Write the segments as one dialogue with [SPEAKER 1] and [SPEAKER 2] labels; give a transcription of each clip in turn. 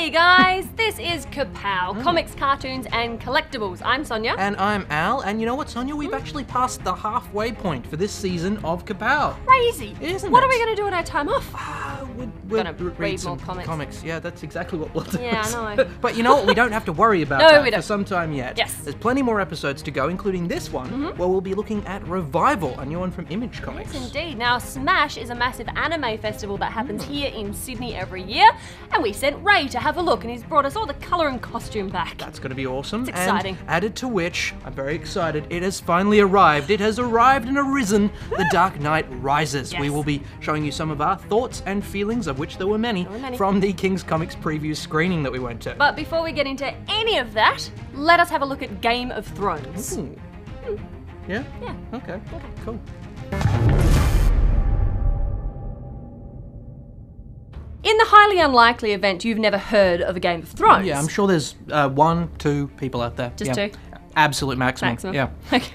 [SPEAKER 1] Hey guys, this is Kapow, comics, cartoons and collectibles. I'm Sonya.
[SPEAKER 2] And I'm Al, and you know what, Sonya? We've actually passed the halfway point for this season of Kapow.
[SPEAKER 1] Crazy.
[SPEAKER 2] Isn't
[SPEAKER 1] What
[SPEAKER 2] it?
[SPEAKER 1] are we going to do in our time off?
[SPEAKER 2] We're
[SPEAKER 1] Gonna read more comics.
[SPEAKER 2] Yeah, that's exactly what we'll do.
[SPEAKER 1] Yeah, I know.
[SPEAKER 2] But you know what? We don't have to worry about
[SPEAKER 1] No,
[SPEAKER 2] that
[SPEAKER 1] we don't.
[SPEAKER 2] for some time yet.
[SPEAKER 1] Yes.
[SPEAKER 2] There's plenty more episodes to go, including this one, where we'll be looking at Revival, a new one from Image Comics.
[SPEAKER 1] Yes, indeed. Now, Smash is a massive anime festival that happens here in Sydney every year, and we sent Ray to have a look, and he's brought us all the colour and costume back.
[SPEAKER 2] That's going to be awesome.
[SPEAKER 1] It's exciting.
[SPEAKER 2] And added to which, I'm very excited, it has finally arrived. It has arrived and arisen. The Dark Knight Rises.
[SPEAKER 1] Yes.
[SPEAKER 2] We will be showing you some of our thoughts and feelings, of which there were many, from the King's Comics preview screening that we went to.
[SPEAKER 1] But before we get into any of that, let us have a look at Game of Thrones.
[SPEAKER 2] Ooh. Yeah?
[SPEAKER 1] Yeah.
[SPEAKER 2] Okay, cool.
[SPEAKER 1] In the highly unlikely event you've never heard of a Game of Thrones.
[SPEAKER 2] Yeah, I'm sure there's 1, 2 people out there.
[SPEAKER 1] Just
[SPEAKER 2] yeah.
[SPEAKER 1] 2?
[SPEAKER 2] Absolute maximum. Yeah.
[SPEAKER 1] Okay.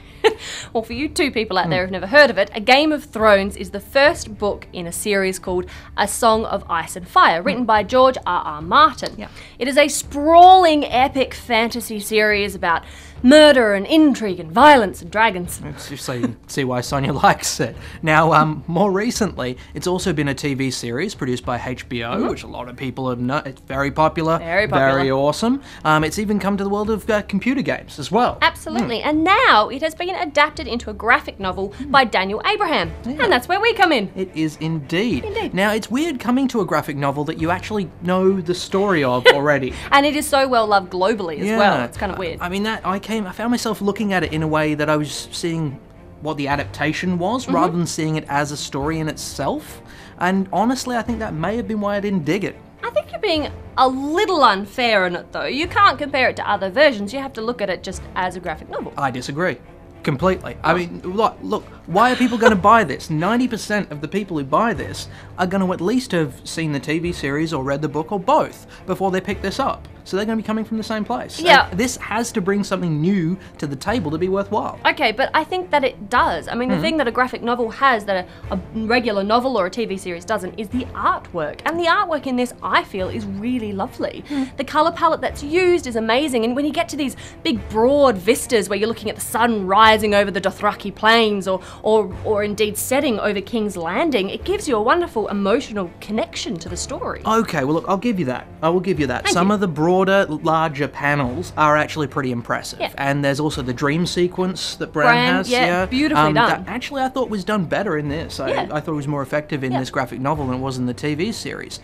[SPEAKER 1] Well, for you 2 people out there who've never heard of it, A Game of Thrones is the first book in a series called A Song of Ice and Fire, written by George R.R. Martin.
[SPEAKER 2] Yeah.
[SPEAKER 1] It is a sprawling, epic fantasy series about murder and intrigue and violence and dragons.
[SPEAKER 2] It's just so you can see why Sonya likes it. Now, more recently, it's also been a TV series produced by HBO, which a lot of people have known. It's very popular.
[SPEAKER 1] Very popular.
[SPEAKER 2] Very awesome. It's even come to the world of computer games as well.
[SPEAKER 1] Absolutely. And now it has been adapted into a graphic novel by Daniel Abraham. And that's where we come in.
[SPEAKER 2] It is indeed.
[SPEAKER 1] Indeed.
[SPEAKER 2] Now, it's weird coming to a graphic novel that you actually know the story of already.
[SPEAKER 1] And it is so well loved globally as well. It's kind of weird.
[SPEAKER 2] I mean, I found myself looking at it in a way that I was seeing what the adaptation was, rather than seeing it as a story in itself. And honestly, I think that may have been why I didn't dig it.
[SPEAKER 1] I think you're being a little unfair in it, though. You can't compare it to other versions. You have to look at it just as a graphic novel.
[SPEAKER 2] I disagree. Completely. I mean, look, why are people going to buy this? 90% of the people who buy this are going to at least have seen the TV series or read the book or both before they pick this up. So they're going to be coming from the same place.
[SPEAKER 1] Yeah.
[SPEAKER 2] And this has to bring something new to the table to be worthwhile.
[SPEAKER 1] Okay, but I think that it does. I mean, the thing that a graphic novel has that a regular novel or a TV series doesn't is the artwork. And the artwork in this, I feel, is really lovely. The colour palette that's used is amazing. And when you get to these big, broad vistas where you're looking at the sun rising over the Dothraki plains or indeed setting over King's Landing, it gives you a wonderful emotional connection to the story.
[SPEAKER 2] Okay, well, look, I'll give you that. I will give you that. Some of the broader, larger panels are actually pretty impressive.
[SPEAKER 1] Yeah.
[SPEAKER 2] And there's also the dream sequence that Bran has.
[SPEAKER 1] yeah, beautifully done.
[SPEAKER 2] That actually, I thought was done better in this. I thought it was more effective in this graphic novel than it was in the TV series.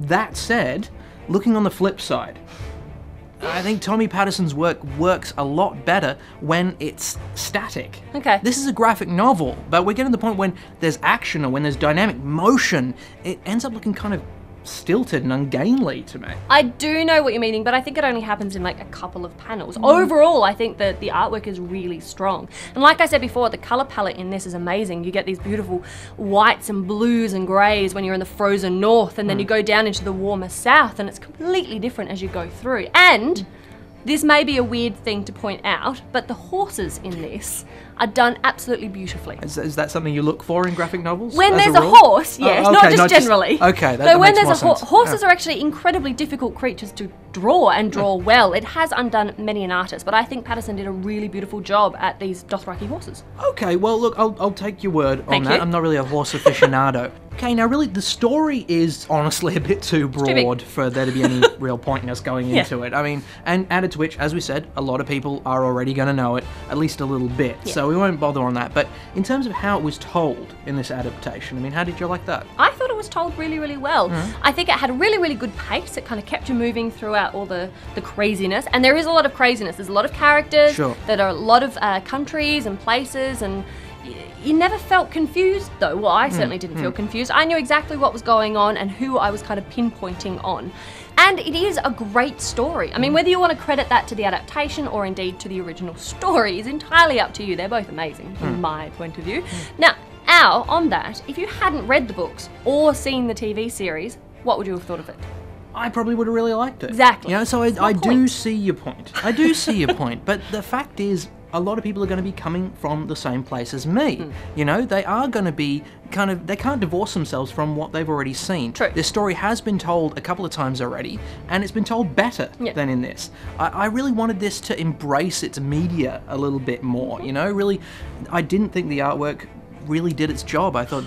[SPEAKER 2] That said, looking on the flip side, I think Tommy Patterson's work works a lot better when it's static.
[SPEAKER 1] Okay.
[SPEAKER 2] This is a graphic novel, but we're getting to the point when there's action or when there's dynamic motion, it ends up looking kind of stilted and ungainly to me.
[SPEAKER 1] I do know what you're meaning, but I think it only happens in like a couple of panels. Overall, I think that the artwork is really strong. And like I said before, the colour palette in this is amazing. You get these beautiful whites and blues and greys when you're in the frozen north, and then you go down into the warmer south, and it's completely different as you go through. And this may be a weird thing to point out, but the horses in this are done absolutely beautifully.
[SPEAKER 2] Is that something you look for in graphic novels?
[SPEAKER 1] When
[SPEAKER 2] as
[SPEAKER 1] there's a
[SPEAKER 2] rule?
[SPEAKER 1] horse, yes,
[SPEAKER 2] Oh,
[SPEAKER 1] not
[SPEAKER 2] okay,
[SPEAKER 1] just generally.
[SPEAKER 2] Okay, that
[SPEAKER 1] So when
[SPEAKER 2] makes
[SPEAKER 1] there's
[SPEAKER 2] more
[SPEAKER 1] a
[SPEAKER 2] sense.
[SPEAKER 1] horses are actually incredibly difficult creatures to draw and draw well. It has undone many an artist, but I think Patterson did a really beautiful job at these Dothraki horses.
[SPEAKER 2] Okay, well, look, I'll take your word on
[SPEAKER 1] Thank
[SPEAKER 2] that.
[SPEAKER 1] you.
[SPEAKER 2] I'm not really a horse aficionado. Okay, now really, the story is honestly a bit too broad for there to be any real point in us going into it. I mean, and added to which, as we said, a lot of people are already going to know it, at least a little bit, so we won't bother on that. But in terms of how it was told in this adaptation, I mean, how did you like that?
[SPEAKER 1] I thought it was told really, really well. I think it had a really, really good pace. It kind of kept you moving throughout all the craziness. And there is a lot of craziness. There's a lot of characters.
[SPEAKER 2] Sure.
[SPEAKER 1] That are a lot of countries and places, and you never felt confused, though. Well, I certainly didn't feel confused. I knew exactly what was going on and who I was kind of pinpointing on. And it is a great story. I mean, whether you want to credit that to the adaptation or indeed to the original story is entirely up to you. They're both amazing from my point of view. Now, Al, on that, if you hadn't read the books or seen the TV series, what would you have thought of it?
[SPEAKER 2] I probably would have really liked it.
[SPEAKER 1] Exactly.
[SPEAKER 2] You know, so I do see your point. I do see your point, but the fact is, a lot of people are going to be coming from the same place as me. You know, they are going to be they can't divorce themselves from what they've already seen.
[SPEAKER 1] True.
[SPEAKER 2] This story has been told a couple of times already, and it's been told better than in this. I really wanted this to embrace its media a little bit more, you know, really. I didn't think the artwork really did its job. I thought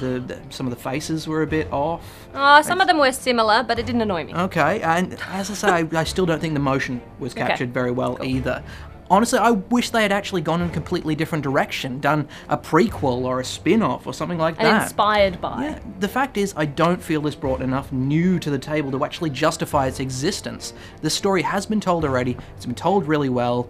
[SPEAKER 2] some of the faces were a bit off.
[SPEAKER 1] Some of them were similar, but it didn't annoy me.
[SPEAKER 2] Okay, and as I say, I still don't think the motion was captured very well either. Honestly, I wish they had actually gone in a completely different direction, done a prequel or a spin-off or something like that.
[SPEAKER 1] And inspired by.
[SPEAKER 2] Yeah, the fact is, I don't feel this brought enough new to the table to actually justify its existence. The story has been told already, it's been told really well.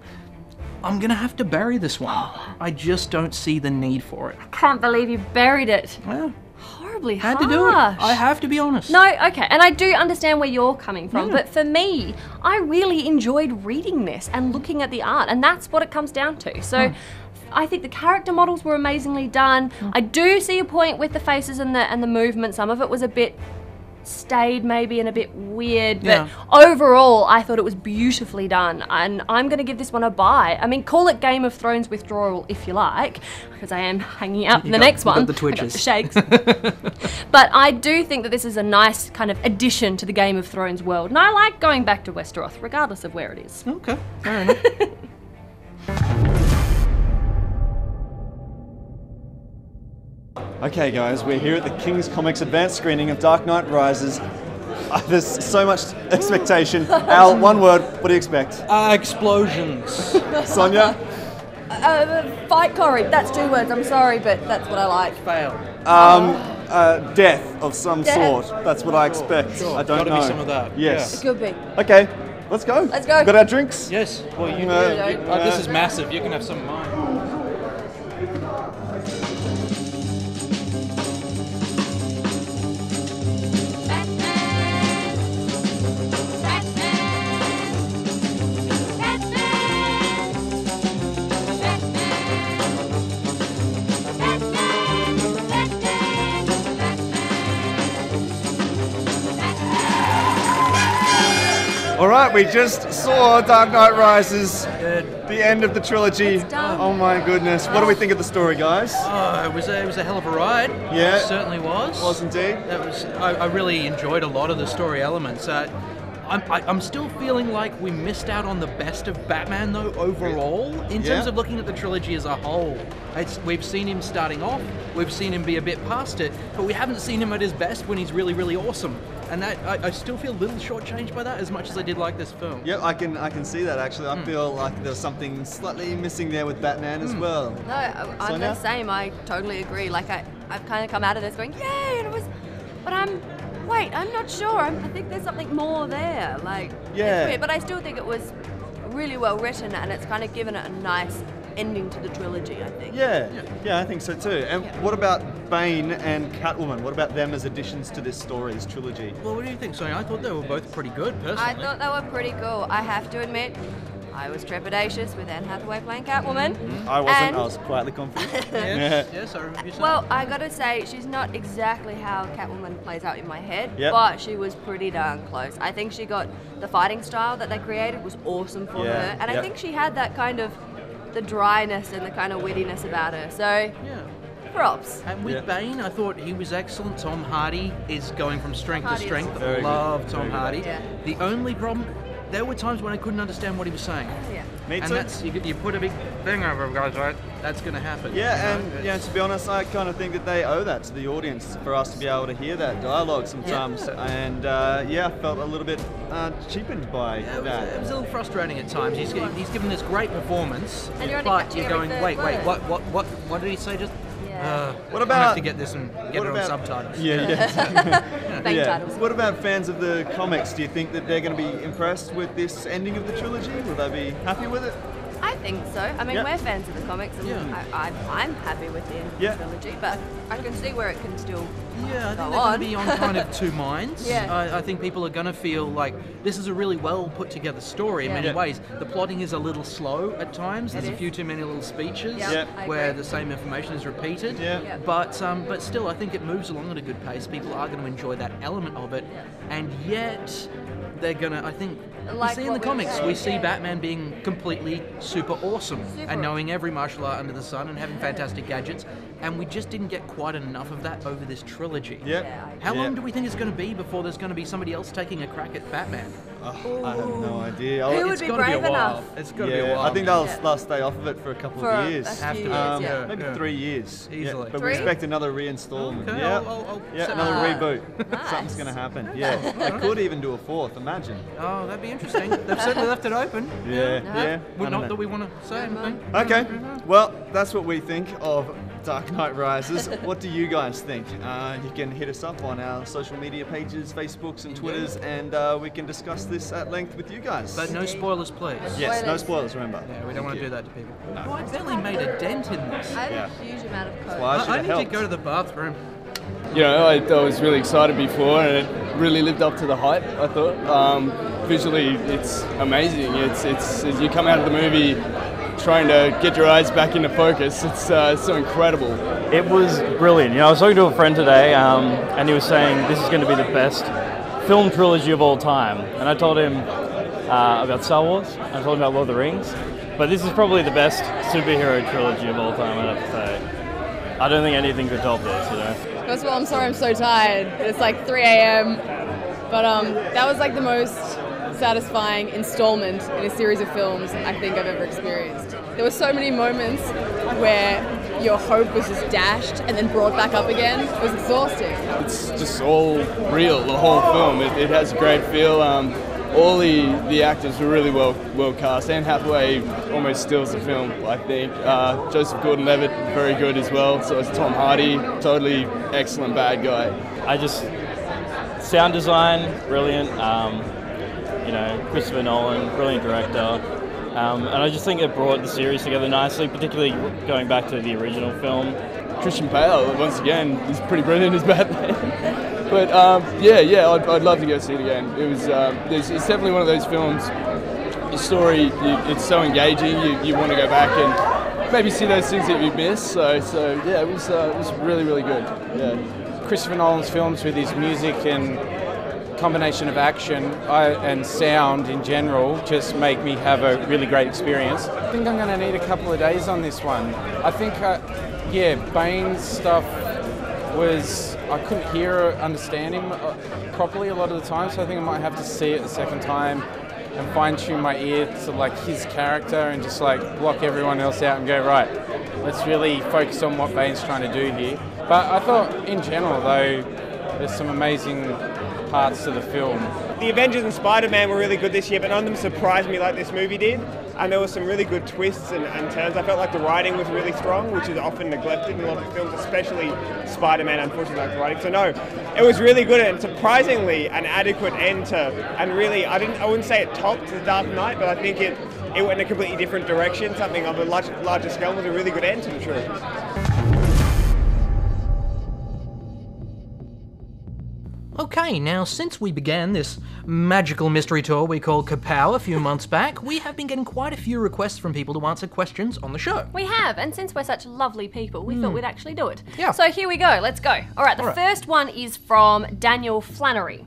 [SPEAKER 2] I'm gonna have to bury this one. I just don't see the need for it.
[SPEAKER 1] I can't believe you buried it.
[SPEAKER 2] Well,
[SPEAKER 1] Horribly
[SPEAKER 2] had
[SPEAKER 1] harsh.
[SPEAKER 2] to do it. I have to be honest.
[SPEAKER 1] No, okay, and I do understand where you're coming from, but for me, I really enjoyed reading this and looking at the art, and that's what it comes down to. So I think the character models were amazingly done. I do see a point with the faces and the movement. Some of it was a bit stayed maybe and a bit weird, but overall I thought it was beautifully done, and I'm going to give this one a buy. I mean, call it Game of Thrones withdrawal if you like, because I am hanging out in the next one.
[SPEAKER 2] The twitches.
[SPEAKER 1] The shakes. But I do think that this is a nice kind of addition to the Game of Thrones world, and I like going back to Westeros regardless of where it is.
[SPEAKER 2] Okay, fair enough.
[SPEAKER 3] Okay guys, we're here at the King's Comics advanced screening of Dark Knight Rises. There's so much expectation. Al, one word, what do you expect?
[SPEAKER 2] Explosions.
[SPEAKER 3] Sonya?
[SPEAKER 1] Fight Corey, that's 2 words, I'm sorry, but that's what I like.
[SPEAKER 2] Fail.
[SPEAKER 3] Death of some sort. That's what I expect.
[SPEAKER 2] Sure.
[SPEAKER 3] I don't
[SPEAKER 2] Gotta
[SPEAKER 3] know.
[SPEAKER 2] be some of that.
[SPEAKER 3] Yes.
[SPEAKER 1] It could be.
[SPEAKER 3] Okay, let's go.
[SPEAKER 1] Let's go.
[SPEAKER 3] Got our drinks?
[SPEAKER 2] Yes. Well, this is massive. You can have some of mine.
[SPEAKER 3] Alright, we just saw Dark Knight Rises, the end of the trilogy. Oh my goodness. What do we think of the story, guys?
[SPEAKER 2] Oh, it was a hell of a ride.
[SPEAKER 3] Yeah.
[SPEAKER 2] It certainly was.
[SPEAKER 3] Was indeed.
[SPEAKER 2] I really enjoyed a lot of the story elements. I'm still feeling like we missed out on the best of Batman, though, overall, in terms of looking at the trilogy as a whole. We've seen him starting off, we've seen him be a bit past it, but we haven't seen him at his best when he's really, really awesome. And that I still feel a little shortchanged by that, as much as I did like this film.
[SPEAKER 3] Yep, I can see that actually. I feel like there's something slightly missing there with Batman as well.
[SPEAKER 4] No, I'm the same. I totally agree. Like I've kind of come out of this going, yay, and it was, but I'm not sure. I think there's something more there. Like, it's weird, but I still think it was really well written, and it's kind of given it a nice ending to the trilogy, I think.
[SPEAKER 3] Yeah, I think so too. And what about Bane and Catwoman? What about them as additions to this story's trilogy?
[SPEAKER 2] Well, what do you think, Sonya? I thought they were both pretty good, personally.
[SPEAKER 4] I thought they were pretty cool. I have to admit, I was trepidatious with Anne Hathaway playing Catwoman.
[SPEAKER 3] I wasn't. I was quietly confident.
[SPEAKER 2] Yes, I remember you saying.
[SPEAKER 4] Well, I gotta say, she's not exactly how Catwoman plays out in my head,
[SPEAKER 3] Yep.
[SPEAKER 4] but she was pretty darn close. I think she got the fighting style that they created was awesome for her, and I think she had that kind of the dryness and the kind of wittiness about her. So, props.
[SPEAKER 2] And with Bane, I thought he was excellent. Tom Hardy is going from strength
[SPEAKER 4] Hardy
[SPEAKER 2] to strength.
[SPEAKER 4] is
[SPEAKER 3] very
[SPEAKER 2] Love
[SPEAKER 3] good.
[SPEAKER 2] Tom
[SPEAKER 3] Very
[SPEAKER 2] Hardy.
[SPEAKER 4] good. Yeah.
[SPEAKER 2] The only problem, there were times when I couldn't understand what he was saying.
[SPEAKER 4] Yeah.
[SPEAKER 3] Me
[SPEAKER 2] And
[SPEAKER 3] too.
[SPEAKER 2] that's, you put a big thing over guys, right? That's going to happen.
[SPEAKER 3] Yeah,
[SPEAKER 2] you know?
[SPEAKER 3] and to be honest, I kind of think that they owe that to the audience for us to be able to hear that dialogue sometimes. And I felt a little bit cheapened by that.
[SPEAKER 2] It was a little frustrating at times. He's given this great performance,
[SPEAKER 4] And you're only
[SPEAKER 2] but
[SPEAKER 4] catching
[SPEAKER 2] you're going,
[SPEAKER 4] every
[SPEAKER 2] wait,
[SPEAKER 4] third
[SPEAKER 2] what did he say just?
[SPEAKER 3] What
[SPEAKER 2] I
[SPEAKER 3] about
[SPEAKER 2] have to get this and get it on subtitles.
[SPEAKER 4] Bane titles.
[SPEAKER 3] What about fans of the comics? Do you think that they're going to be impressed with this ending of the trilogy? Will they be happy with it?
[SPEAKER 4] I think so. I mean, we're fans of the comics, and I'm happy with the end of the trilogy, but I can see where it can still
[SPEAKER 2] Yeah, I think
[SPEAKER 4] go
[SPEAKER 2] they're going
[SPEAKER 4] on.
[SPEAKER 2] to be on kind of two minds.
[SPEAKER 4] Yeah.
[SPEAKER 2] I think people are going to feel like this is a really well put together story in many ways. The plotting is a little slow at times. There's a few too many little speeches
[SPEAKER 4] I
[SPEAKER 2] where
[SPEAKER 4] agree.
[SPEAKER 2] the same information is repeated.
[SPEAKER 3] Yeah.
[SPEAKER 2] But still, I think it moves along at a good pace. People are going to enjoy that element of it, and yet they're going to. I think
[SPEAKER 4] like
[SPEAKER 2] see in the
[SPEAKER 4] what we
[SPEAKER 2] comics,
[SPEAKER 4] said,
[SPEAKER 2] we see
[SPEAKER 4] yeah.
[SPEAKER 2] Batman being completely super awesome and knowing every martial art under the sun and having fantastic gadgets, and we just didn't get quite enough of that over this trilogy. How long do we think it's going to be before there's going to be somebody else taking a crack at Batman?
[SPEAKER 3] I have no idea.
[SPEAKER 4] Who would
[SPEAKER 2] It's
[SPEAKER 4] be
[SPEAKER 2] got to be a
[SPEAKER 4] brave
[SPEAKER 2] while.
[SPEAKER 4] enough?
[SPEAKER 2] It's got to be a while.
[SPEAKER 3] I think they'll stay off of it for a couple
[SPEAKER 4] For
[SPEAKER 3] of
[SPEAKER 4] a
[SPEAKER 3] years.
[SPEAKER 4] few years, yeah.
[SPEAKER 3] Maybe 3 years.
[SPEAKER 2] Easily.
[SPEAKER 3] But
[SPEAKER 4] 3?
[SPEAKER 3] we expect another reinstallment.
[SPEAKER 2] Okay,
[SPEAKER 3] Yeah.
[SPEAKER 2] I'll
[SPEAKER 3] Yeah,
[SPEAKER 2] set
[SPEAKER 3] another
[SPEAKER 2] that.
[SPEAKER 3] reboot.
[SPEAKER 4] Nice.
[SPEAKER 3] Something's going to happen. Yeah. They could even do a 4th, imagine.
[SPEAKER 2] Oh, that'd be interesting. They've certainly left it open.
[SPEAKER 3] Yeah.
[SPEAKER 2] Well,
[SPEAKER 3] I don't
[SPEAKER 2] not
[SPEAKER 3] know.
[SPEAKER 2] that we want to say anything.
[SPEAKER 3] Okay, well, that's what we think of Dark Knight Rises. What do you guys think? You can hit us up on our social media pages, Facebooks and Twitters, and we can discuss this at length with you guys.
[SPEAKER 2] But no spoilers, please.
[SPEAKER 3] Yes, no spoilers, remember.
[SPEAKER 2] Yeah, we don't want to do that to people. Oh, I barely made a dent in this.
[SPEAKER 4] I had
[SPEAKER 3] Yeah.
[SPEAKER 4] a huge amount of code.
[SPEAKER 3] Why should
[SPEAKER 2] I
[SPEAKER 3] it
[SPEAKER 2] need to
[SPEAKER 3] help?
[SPEAKER 2] go to the bathroom.
[SPEAKER 5] You know, I was really excited before, and it really lived up to the hype, I thought. Visually, it's amazing. It's you come out of the movie trying to get your eyes back into focus. It's so incredible.
[SPEAKER 6] It was brilliant. You know, I was talking to a friend today, and he was saying this is going to be the best film trilogy of all time. And I told him about Star Wars. I told him about Lord of the Rings. But this is probably the best superhero trilogy of all time, I'd have to say. I don't think anything could top this, you know.
[SPEAKER 7] First of all, I'm sorry I'm so tired. It's like 3 a.m. But that was like the most satisfying installment in a series of films I think I've ever experienced. There were so many moments where your hope was just dashed and then brought back up again. It was exhausting.
[SPEAKER 5] It's just all real, the whole film. It has a great feel. All the actors were really well cast. Anne Hathaway almost steals the film, I think. Joseph Gordon-Levitt, very good as well. So is Tom Hardy, totally excellent bad guy.
[SPEAKER 6] Sound design, brilliant. You know, Christopher Nolan, brilliant director. And I just think it brought the series together nicely, particularly going back to the original film.
[SPEAKER 5] Christian Bale, once again, is pretty brilliant as Batman. But I'd love to go see it again. It was, it's definitely one of those films. The story, it's so engaging. You want to go back and maybe see those things that you missed. So yeah, it was really, really good. Yeah.
[SPEAKER 8] Christopher Nolan's films with his music and combination of action and sound in general just make me have a really great experience. I think I'm going to need a couple of days on this one. I think, Bane's stuff was, I couldn't hear or understand him properly a lot of the time, so I think I might have to see it a second time and fine-tune my ear to like his character and just like block everyone else out and go, right, let's really focus on what Bane's trying to do here. But I thought in general though, there's some amazing parts to the film.
[SPEAKER 9] The Avengers and Spider-Man were really good this year, but none of them surprised me like this movie did. And there were some really good twists and turns. I felt like the writing was really strong, which is often neglected in a lot of films, especially Spider-Man, unfortunately, like the writing. So no, it was really good and surprisingly an adequate end to, and really, I wouldn't say it topped The Dark Knight, but I think it went in a completely different direction, something of a larger scale. Was a really good end to the trilogy.
[SPEAKER 2] Okay, now since we began this magical mystery tour we call Kapow a few months back, we have been getting quite a few requests from people to answer questions on the show.
[SPEAKER 1] We have, and since we're such lovely people, we thought we'd actually do it.
[SPEAKER 2] Yeah.
[SPEAKER 1] So here we go, let's go. All right, the first one is from Daniel Flannery.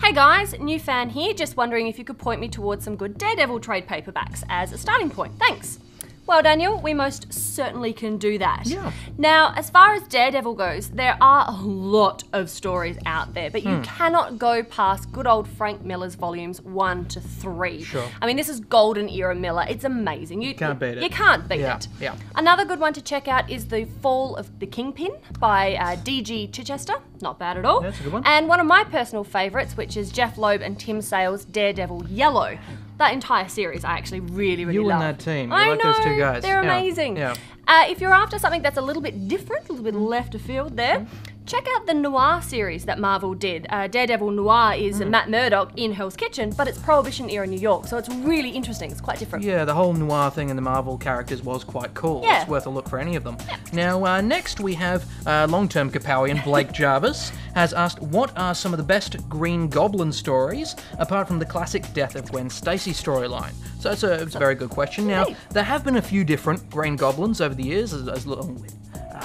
[SPEAKER 1] Hey guys, new fan here, just wondering if you could point me towards some good Daredevil trade paperbacks as a starting point. Thanks. Well, Daniel, we most certainly can do that.
[SPEAKER 2] Yeah.
[SPEAKER 1] Now, as far as Daredevil goes, there are a lot of stories out there, but you cannot go past good old Frank Miller's volumes 1 to 3.
[SPEAKER 2] Sure.
[SPEAKER 1] I mean, this is golden era Miller. It's amazing. You
[SPEAKER 2] can't beat it.
[SPEAKER 1] You can't beat it.
[SPEAKER 2] Yeah.
[SPEAKER 1] Another good one to check out is The Fall of the Kingpin by D.G. Chichester. Not bad at all.
[SPEAKER 2] That's a good one.
[SPEAKER 1] And one of my personal favourites, which is Jeff Loeb and Tim Sale's Daredevil Yellow. That entire series I actually really love.
[SPEAKER 2] You and that team. You
[SPEAKER 1] I
[SPEAKER 2] like
[SPEAKER 1] know,
[SPEAKER 2] those two guys.
[SPEAKER 1] They're
[SPEAKER 2] Yeah.
[SPEAKER 1] amazing.
[SPEAKER 2] Yeah.
[SPEAKER 1] If you're after something that's a little bit different, a little bit left of field there, check out the Noir series that Marvel did. Daredevil Noir is Matt Murdock in Hell's Kitchen, but it's Prohibition era New York, so it's really interesting. It's quite different.
[SPEAKER 2] Yeah, the whole noir thing in the Marvel characters was quite cool.
[SPEAKER 1] Yeah.
[SPEAKER 2] It's worth a look for any of them. Now, next we have long-term Kapowian Blake Jarvis has asked, what are some of the best Green Goblin stories, apart from the classic Death of Gwen Stacy storyline? So it's a very good question. Now, there have been a few different Green Goblins over the years, as along with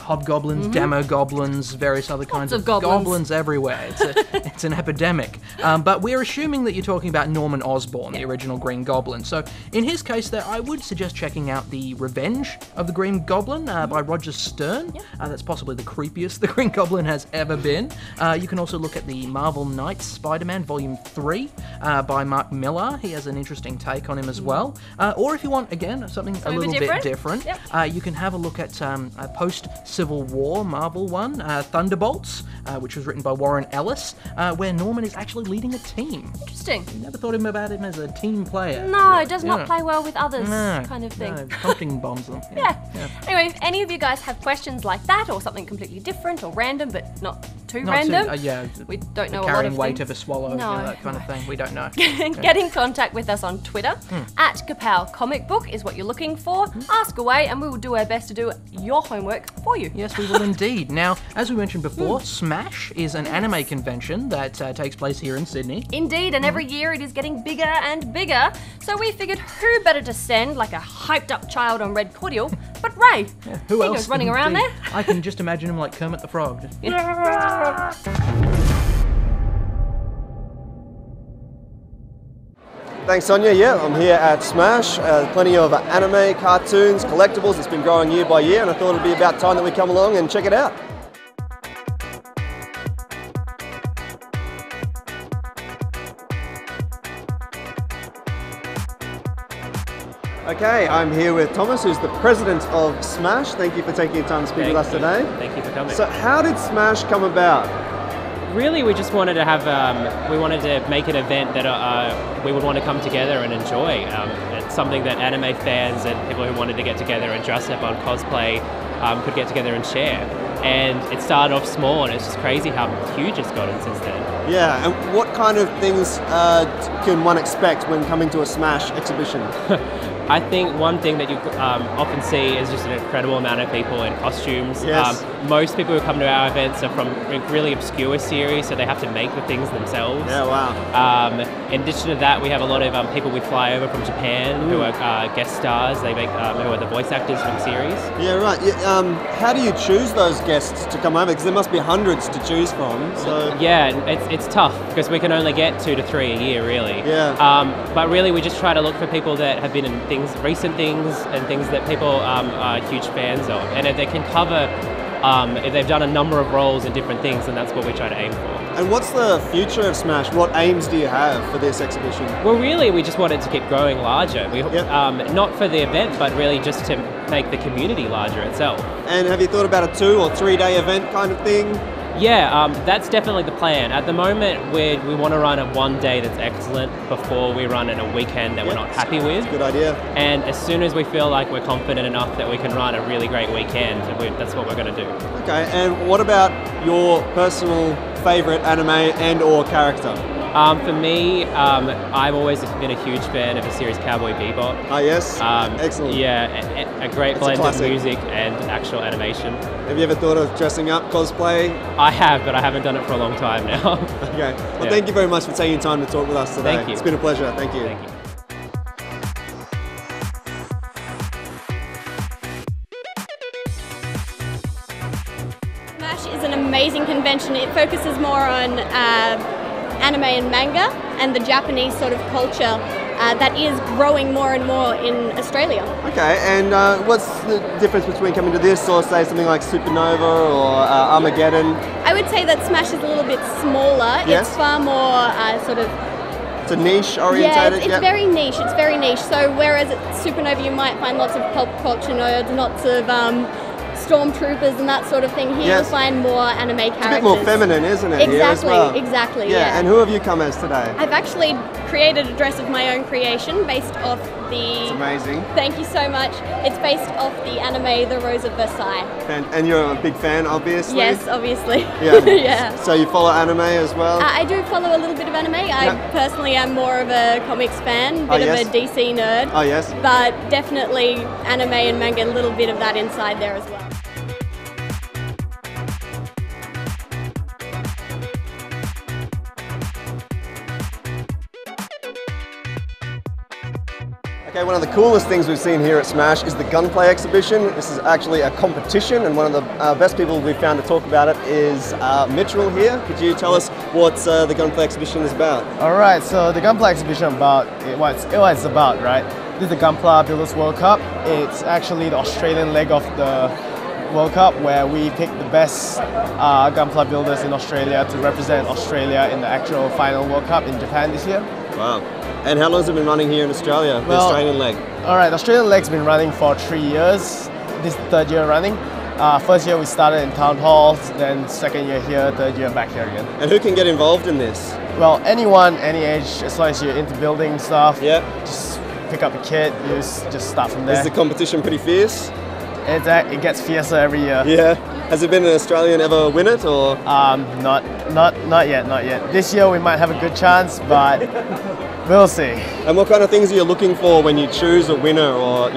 [SPEAKER 2] hobgoblins, demogoblins, various other kinds of goblins everywhere. It's an epidemic. But we're assuming that you're talking about Norman Osborn, the original Green Goblin. So in his case there, I would suggest checking out The Revenge of the Green Goblin by Roger Stern. That's possibly the creepiest the Green Goblin has ever been. You can also look at the Marvel Knights Spider-Man Volume 3 by Mark Millar. He has an interesting take on him as well. Or if you want, again, something a little bit different, you can have a look at a post-Civil War Marvel one, Thunderbolts, which was written by Warren Ellis, where Norman is actually leading a team.
[SPEAKER 1] Interesting.
[SPEAKER 2] You never thought about him as a team player.
[SPEAKER 1] No, it does not play well with others, kind of thing.
[SPEAKER 2] No, pumpkin bombs them.
[SPEAKER 1] Anyway, if any of you guys have questions like that, or something completely different or random, but not too random, we don't know a lot of
[SPEAKER 2] carrying weight
[SPEAKER 1] things.
[SPEAKER 2] of a swallow, that kind of thing. We don't know.
[SPEAKER 1] Get in contact with us on Twitter. At Kapow Comic Book is what you're looking for. Ask away, and we will do our best to do your homework for you.
[SPEAKER 2] Yes, we will indeed. Now, as we mentioned before, Smash is an anime convention that takes place here in Sydney.
[SPEAKER 1] Indeed, and every year it is getting bigger and bigger. So we figured who better to send like a hyped up child on red cordial but Ray.
[SPEAKER 2] Who
[SPEAKER 1] he
[SPEAKER 2] else?
[SPEAKER 1] goes running around there.
[SPEAKER 2] I can just imagine him like Kermit the Frog.
[SPEAKER 3] Thanks, Sonya. Yeah, I'm here at Smash. Plenty of anime, cartoons, collectibles. It's been growing year by year, and I thought it'd be about time that we come along and check it out. Okay, I'm here with Thomas, who's the president of Smash. Thank you for taking your time to speak with us today.
[SPEAKER 10] Thank you for coming.
[SPEAKER 3] So, how did Smash come about?
[SPEAKER 10] Really, we just wanted to have, we wanted to make an event that we would want to come together and enjoy. It's something that anime fans and people who wanted to get together and dress up on cosplay could get together and share. And it started off small, and it's just crazy how huge it's gotten since then.
[SPEAKER 3] Yeah, and what kind of things can one expect when coming to a Smash exhibition?
[SPEAKER 10] I think one thing that you often see is just an incredible amount of people in costumes.
[SPEAKER 3] Yes.
[SPEAKER 10] Most people who come to our events are from really obscure series, so they have to make the things themselves.
[SPEAKER 3] Yeah, wow.
[SPEAKER 10] In addition to that, we have a lot of people we fly over from Japan who are guest stars. They make who are the voice actors from series.
[SPEAKER 3] Yeah, right. Yeah, how do you choose those guests to come over? Because there must be hundreds to choose from. So
[SPEAKER 10] yeah, it's tough because we can only get 2 to 3 a year, really.
[SPEAKER 3] Yeah.
[SPEAKER 10] But really, we just try to look for people that have been in recent things and things that people are huge fans of, and if they can cover, if they've done a number of roles in different things, then that's what we try to aim for.
[SPEAKER 3] And what's the future of Smash? What aims do you have for this exhibition?
[SPEAKER 10] Well, really, we just wanted to keep growing larger. Not for the event, but really just to make the community larger itself.
[SPEAKER 3] And have you thought about a 2 or 3 day event kind of thing?
[SPEAKER 10] Yeah, that's definitely the plan. At the moment, we want to run a 1 day that's excellent before we run in a weekend that we're not happy with.
[SPEAKER 3] Good idea.
[SPEAKER 10] And as soon as we feel like we're confident enough that we can run a really great weekend, that's what we're going to do.
[SPEAKER 3] Okay, and what about your personal favourite anime and or character?
[SPEAKER 10] For me, I've always been a huge fan of the series Cowboy Bebop.
[SPEAKER 3] Ah, yes. Excellent.
[SPEAKER 10] Yeah, a great blend of music and actual animation.
[SPEAKER 3] Have you ever thought of dressing up, cosplay?
[SPEAKER 10] I have, but I haven't done it for a long time now.
[SPEAKER 3] Okay. Well, thank you very much for taking time to talk with us today.
[SPEAKER 10] Thank you.
[SPEAKER 3] It's been a pleasure. Thank you.
[SPEAKER 10] Thank you.
[SPEAKER 11] Smash is an amazing convention. It focuses more on anime and manga and the Japanese sort of culture that is growing more and more in Australia.
[SPEAKER 3] Okay, and what's the difference between coming to this or say something like Supernova or Armageddon?
[SPEAKER 11] I would say that Smash is a little bit smaller.
[SPEAKER 3] Yes.
[SPEAKER 11] It's far more sort of...
[SPEAKER 3] It's a niche orientated?
[SPEAKER 11] Yeah, it's very niche. It's very niche. So whereas at Supernova you might find lots of pop culture nerds, lots of stormtroopers and that sort of thing, here you'll find more anime characters.
[SPEAKER 3] It's a bit more feminine, isn't it?
[SPEAKER 11] Exactly,
[SPEAKER 3] here as well?
[SPEAKER 11] exactly.
[SPEAKER 3] Yeah, and who have you come as today?
[SPEAKER 11] I've actually created a dress of my own creation based off the...
[SPEAKER 3] It's amazing.
[SPEAKER 11] Thank you so much. It's based off the anime The Rose of Versailles.
[SPEAKER 3] And you're a big fan, obviously?
[SPEAKER 11] Yes, obviously.
[SPEAKER 3] Yeah.
[SPEAKER 11] Yeah.
[SPEAKER 3] So you follow anime as well?
[SPEAKER 11] I do follow a little bit of anime. I personally am more of a comics fan, bit of a DC nerd.
[SPEAKER 3] Oh, yes.
[SPEAKER 11] But definitely anime and manga, a little bit of that inside there as well.
[SPEAKER 3] Okay, one of the coolest things we've seen here at Smash is the gunplay exhibition. This is actually a competition, and one of the best people we've found to talk about it is Mitchell here. Could you tell us what the gunplay exhibition is about?
[SPEAKER 12] Alright, so the gunplay exhibition what it's about, right? This is the Gunpla Builders World Cup. It's actually the Australian leg of the World Cup, where we pick the best gunpla builders in Australia to represent Australia in the actual final World Cup in Japan this year.
[SPEAKER 3] Wow. And how long has it been running here in Australia, the Australian leg?
[SPEAKER 12] Alright, the Australian leg's been running for 3 years. This is the third year running. First year we started in town halls, then second year here, third year back here again.
[SPEAKER 3] And who can get involved in this?
[SPEAKER 12] Well, anyone, any age, as long as you're into building stuff.
[SPEAKER 3] Yeah.
[SPEAKER 12] Just pick up a kit, just start from there.
[SPEAKER 3] Is the competition pretty fierce?
[SPEAKER 12] It gets fiercer every year.
[SPEAKER 3] Yeah. Has it been an Australian ever win it, or?
[SPEAKER 12] Not yet. This year we might have a good chance, but we'll see.
[SPEAKER 3] And what kind of things are you looking for when you choose a winner, or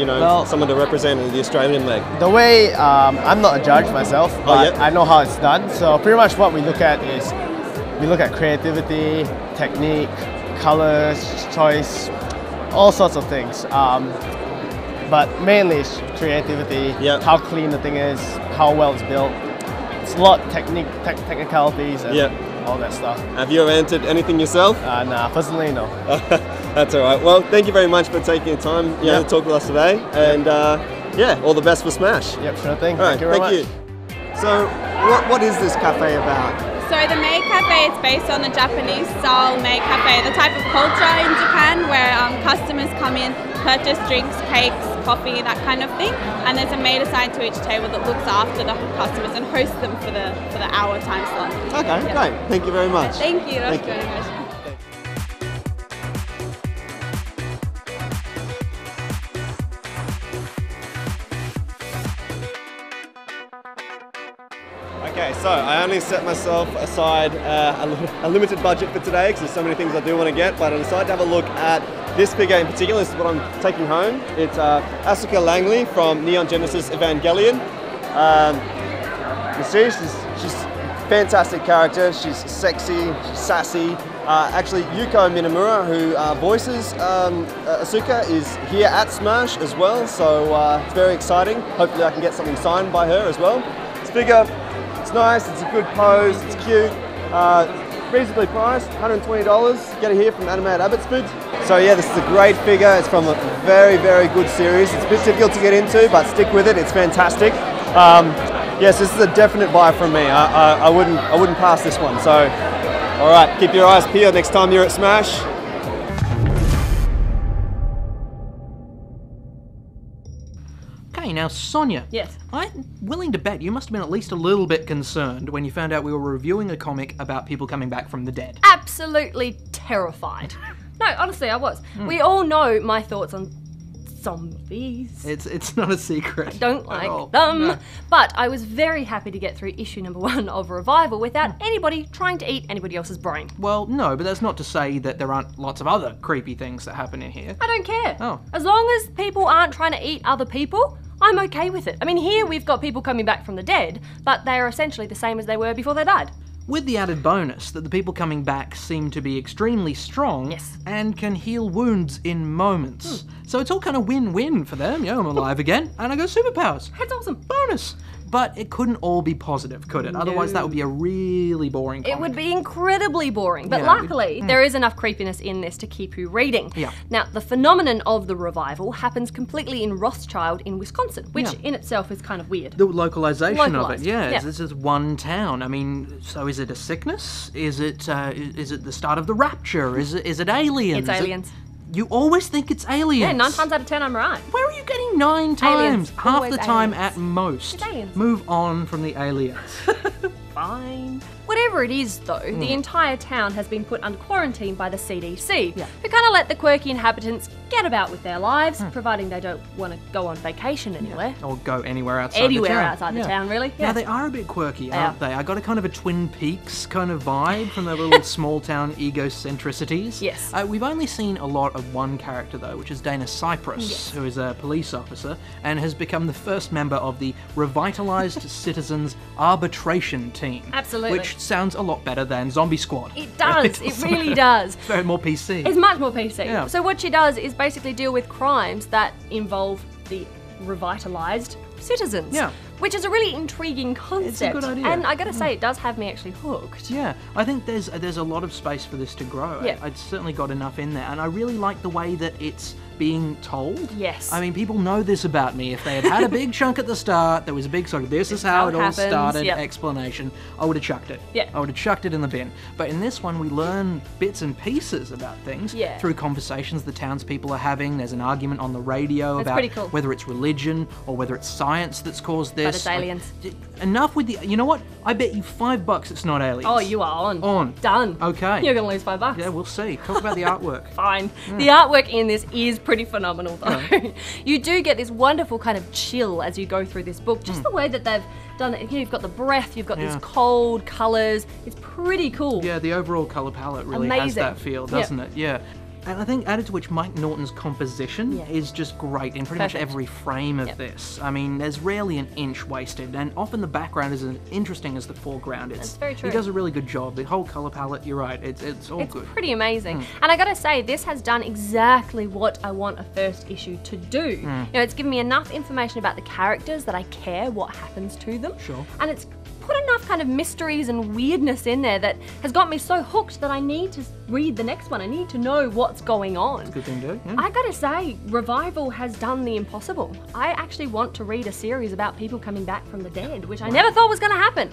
[SPEAKER 3] someone to represent the Australian leg?
[SPEAKER 12] The way I'm not a judge myself, but I know how it's done. So pretty much what we look at is we look at creativity, technique, colors, choice, all sorts of things. But mainly it's creativity, how clean the thing is, how well it's built. It's a lot of technicalities and all that stuff.
[SPEAKER 3] Have you ever entered anything yourself?
[SPEAKER 12] Nah, personally no.
[SPEAKER 3] That's all right. Well, thank you very much for taking the time to talk with us today. And all the best for Smash.
[SPEAKER 12] Yep, sure thing.
[SPEAKER 3] All right,
[SPEAKER 12] thank you very much.
[SPEAKER 3] So, what is this cafe about?
[SPEAKER 13] So the Mei Cafe is based on the Japanese style Mei Cafe, the type of culture in Japan where customers come in, purchase drinks, cakes, coffee, that kind of thing, and there's a maid assigned to each table that looks after the customers and hosts them for the hour time slot.
[SPEAKER 3] Okay, great. Thank you very much.
[SPEAKER 13] Thank you.
[SPEAKER 3] Thank you. Okay, so I only set myself aside a limited budget for today because there's so many things I do want to get, but I decided to have a look at this figure in particular. This is what I'm taking home. It's Asuka Langley from Neon Genesis Evangelion. You see, she's a fantastic character. She's sexy, she's sassy. Actually, Yuko Minamura, who voices Asuka, is here at Smash as well, so it's very exciting. Hopefully I can get something signed by her as well. This figure, it's nice, it's a good pose, it's cute, reasonably priced, $120. Get it here from Animated Abbotsford. So yeah, this is a great figure. It's from a very, very good series. It's a bit difficult to get into, but stick with it. It's fantastic. Yes, this is a definite buy from me. I wouldn't pass this one. So, all right, keep your eyes peeled next time you're at Smash.
[SPEAKER 2] Okay, now Sonya.
[SPEAKER 1] Yes.
[SPEAKER 2] I'm willing to bet you must have been at least a little bit concerned when you found out we were reviewing a comic about people coming back from the dead.
[SPEAKER 1] Absolutely terrified. No, honestly, I was. We all know my thoughts on zombies.
[SPEAKER 2] It's not a secret.
[SPEAKER 1] I don't like them. No. But I was very happy to get through issue number 1 of Revival without anybody trying to eat anybody else's brain.
[SPEAKER 2] Well, no, but that's not to say that there aren't lots of other creepy things that happen in here.
[SPEAKER 1] I don't care.
[SPEAKER 2] Oh.
[SPEAKER 1] As long as people aren't trying to eat other people, I'm okay with it. I mean, here we've got people coming back from the dead, but they are essentially the same as they were before they died.
[SPEAKER 2] With the added bonus that the people coming back seem to be extremely strong and can heal wounds in moments. So it's all kind of win-win for them. Yeah, I'm alive again and I got superpowers.
[SPEAKER 1] That's awesome.
[SPEAKER 2] Bonus. But it couldn't all be positive, could it? No. Otherwise that would be a really boring comic.
[SPEAKER 1] It would be incredibly boring, but luckily there is enough creepiness in this to keep you reading.
[SPEAKER 2] Yeah.
[SPEAKER 1] Now, the phenomenon of the revival happens completely in Rothschild in Wisconsin, which in itself is kind of weird.
[SPEAKER 2] The localization of it, This is one town. I mean, so is it a sickness? Is it the start of the rapture? Is it aliens?
[SPEAKER 1] It's aliens.
[SPEAKER 2] You always think it's aliens.
[SPEAKER 1] Yeah, 9 times out of 10 I'm right.
[SPEAKER 2] Where are you getting 9 times?
[SPEAKER 1] Aliens.
[SPEAKER 2] Half
[SPEAKER 1] Always
[SPEAKER 2] the time
[SPEAKER 1] aliens.
[SPEAKER 2] at most.
[SPEAKER 1] It's aliens.
[SPEAKER 2] Move on from the aliens.
[SPEAKER 1] Fine. Whatever it is, though, the entire town has been put under quarantine by the CDC, who kind of let the quirky inhabitants get about with their lives, providing they don't want to go on vacation anywhere.
[SPEAKER 2] Or go anywhere outside the town.
[SPEAKER 1] Outside the town, really.
[SPEAKER 2] Now, they are a bit quirky, aren't they? I got a kind of a Twin Peaks kind of vibe from their little small town egocentricities.
[SPEAKER 1] Yes.
[SPEAKER 2] We've only seen a lot of one character, though, which is Dana Cypress, who is a police officer and has become the first member of the Revitalized Citizens Arbitration Team. 13.
[SPEAKER 1] Absolutely.
[SPEAKER 2] Which sounds a lot better than Zombie Squad.
[SPEAKER 1] It does. It really does.
[SPEAKER 2] It's very more PC.
[SPEAKER 1] It's much more PC.
[SPEAKER 2] Yeah.
[SPEAKER 1] So what she does is basically deal with crimes that involve the revitalized citizens.
[SPEAKER 2] Yeah.
[SPEAKER 1] Which is a really intriguing concept.
[SPEAKER 2] It's a good idea.
[SPEAKER 1] And I gotta say, it does have me actually hooked.
[SPEAKER 2] Yeah, I think there's a lot of space for this to grow.
[SPEAKER 1] Yeah.
[SPEAKER 2] It's certainly got enough in there, and I really like the way that it's being told.
[SPEAKER 1] Yes.
[SPEAKER 2] I mean, people know this about me. If they had a big chunk at the start, there was a big sort of this is how it all
[SPEAKER 1] happens,
[SPEAKER 2] started
[SPEAKER 1] yep.
[SPEAKER 2] explanation, I would have chucked it.
[SPEAKER 1] Yeah.
[SPEAKER 2] I would have chucked it in the bin. But in this one, we learn bits and pieces about things
[SPEAKER 1] Yeah.
[SPEAKER 2] through conversations the townspeople are having. There's an argument on the radio
[SPEAKER 1] That's
[SPEAKER 2] about
[SPEAKER 1] pretty cool.
[SPEAKER 2] whether it's religion or whether it's science that's caused this.
[SPEAKER 1] But it's aliens.
[SPEAKER 2] Enough with the. You know what? I bet you $5 it's not aliens.
[SPEAKER 1] Oh, you are on.
[SPEAKER 2] On.
[SPEAKER 1] Done.
[SPEAKER 2] Okay.
[SPEAKER 1] You're gonna lose $5.
[SPEAKER 2] Yeah, we'll see. Talk about the artwork.
[SPEAKER 1] Fine. The artwork in this is pretty phenomenal though. You do get this wonderful kind of chill as you go through this book. Just the way that they've done it. You've got the breath, you've got these cold colours. It's pretty cool.
[SPEAKER 2] Yeah, the overall colour palette really has
[SPEAKER 1] Amazing.
[SPEAKER 2] that feel, doesn't it? Yeah. And I think added to which Mike Norton's composition is just great in pretty much every frame of this. I mean, there's rarely an inch wasted, and often the background is as interesting as the foreground.
[SPEAKER 1] That's very true.
[SPEAKER 2] He does a really good job. The whole colour palette, you're right, it's all good.
[SPEAKER 1] It's pretty amazing. And I gotta say, this has done exactly what I want a first issue to do. You know, it's given me enough information about the characters that I care what happens to them.
[SPEAKER 2] Sure.
[SPEAKER 1] And it's put enough kind of mysteries and weirdness in there that has got me so hooked that I need to read the next one. I need to know what's going on.
[SPEAKER 2] It's a good thing to do. Yeah.
[SPEAKER 1] I gotta say, Revival has done the impossible. I actually want to read a series about people coming back from the dead, which I never thought was gonna happen.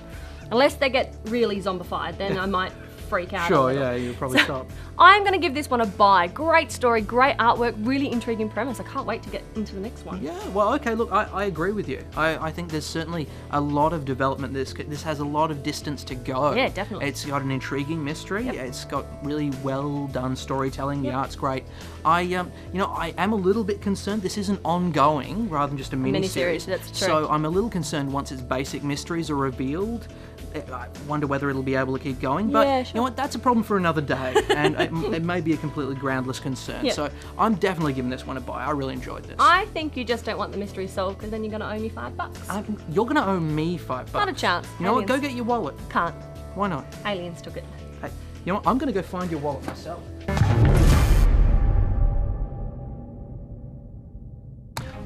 [SPEAKER 1] Unless they get really zombified, then I might freak out.
[SPEAKER 2] Sure, yeah, you'll probably stop.
[SPEAKER 1] I'm gonna give this one a buy. Great story, great artwork, really intriguing premise. I can't wait to get into the next one.
[SPEAKER 2] Yeah, well, okay, look, I agree with you. I think there's certainly a lot of development. This has a lot of distance to go.
[SPEAKER 1] Yeah, definitely.
[SPEAKER 2] It's got an intriguing mystery.
[SPEAKER 1] Yep.
[SPEAKER 2] It's got really well done storytelling. The art's great. I am a little bit concerned. This isn't ongoing, rather than just a mini-series.
[SPEAKER 1] That's true.
[SPEAKER 2] So I'm a little concerned once its basic mysteries are revealed. I wonder whether it'll be able to keep going. But
[SPEAKER 1] Yeah, sure.
[SPEAKER 2] you know what? That's a problem for another day, and it may be a completely groundless concern.
[SPEAKER 1] Yep.
[SPEAKER 2] So I'm definitely giving this one a buy. I really enjoyed this.
[SPEAKER 1] I think you just don't want the mystery solved because then you're gonna owe me $5.
[SPEAKER 2] You're going to owe me $5.
[SPEAKER 1] Not a chance.
[SPEAKER 2] You know what? Go
[SPEAKER 1] Aliens.
[SPEAKER 2] get your wallet.
[SPEAKER 1] Can't.
[SPEAKER 2] Why not?
[SPEAKER 1] Aliens took it.
[SPEAKER 2] Hey, you know what? I'm going to go find your wallet myself.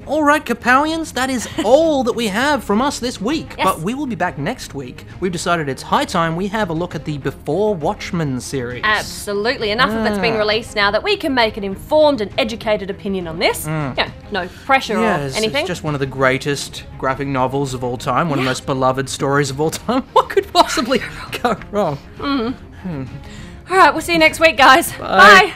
[SPEAKER 2] All right, Kapowians, that is all that we have from us this week.
[SPEAKER 1] Yes.
[SPEAKER 2] But we will be back next week. We've decided it's high time we have a look at the Before Watchmen series.
[SPEAKER 1] Absolutely. Enough of it's being released now that we can make an informed and educated opinion on this. Yeah, no pressure or anything.
[SPEAKER 2] It's just one of the greatest graphic novels of all time, one of the most beloved stories of all time. What could possibly go wrong?
[SPEAKER 1] All right, we'll see you next week, guys. Bye.